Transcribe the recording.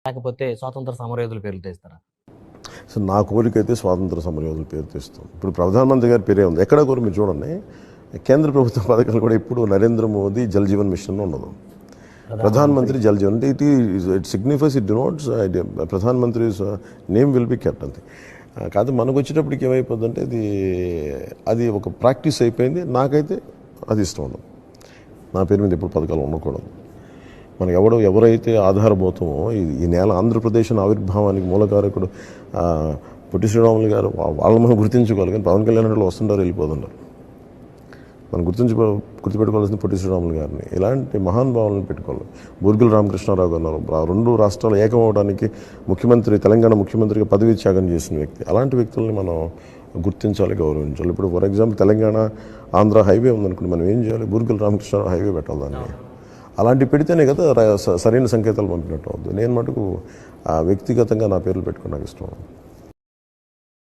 లేకపోతే స్వాతంత్ర సమరయోధుల పేర్లు తెస్తారా? సో నా కోరికైతే స్వాతంత్ర సమరయోధుల పేరు తెస్తాం. ఇప్పుడు ప్రధానమంత్రి గారి పేరే ఉంది. ఎక్కడ కూడా మీరు చూడండి, కేంద్ర ప్రభుత్వ పథకాలు కూడా ఇప్పుడు నరేంద్ర మోదీ జల్ జీవన్ మిషన్ ఉండదు. ప్రధానమంత్రి జల్ జీవన్ అంటే ఇట్ సిగ్నిఫైస్, ఇట్ డినోట్స్ ప్రధానమంత్రి నేమ్ విల్ బి కెప్ట్ అంతే. కాదు మనకు వచ్చేటప్పటికి ఏమైపోతుందంటే అది ఒక ప్రాక్టీస్ అయిపోయింది. నాకైతే అది ఇష్టం ఉండదు. నా పేరు మీద ఎప్పుడు పథకాలు ఉండకూడదు. మనకి ఎవరైతే ఆధారభూతమో ఈ నేల ఆంధ్రప్రదేశ్ ఆవిర్భావానికి మూలకారకుడు పొట్టి శ్రీరాములు గారు, వాళ్ళు మనం గుర్తించుకోవాలి. కానీ పవన్ కళ్యాణ్ వాళ్ళు వస్తుంటారు, వెళ్ళిపోతుంటారు. మనం గుర్తుపెట్టుకోవాల్సిన పొట్టి శ్రీరాములు గారిని, ఇలాంటి మహానుభావులను పెట్టుకోవాలి. బూర్గుల రామకృష్ణారావు గారు ఉన్నారు. రెండు రాష్ట్రాలు ఏకమవడానికి తెలంగాణ ముఖ్యమంత్రిగా పదవి త్యాగం చేసిన వ్యక్తి. అలాంటి వ్యక్తుల్ని మనం గుర్తించాలి, గౌరవించాలి. ఇప్పుడు for example Telangana Andhra highway ఉందనుకోండి, మనం ఏం చేయాలి? బూర్గుల రామకృష్ణారావు హైవే పెట్టాలి. దాన్ని అలాంటివి పెడితేనే కదా సరైన సంకేతాలు పంపినట్టు అవుతుంది. నేను మటుకు వ్యక్తిగతంగా నా పేర్లు పెట్టుకుని నాకు ఇష్టం.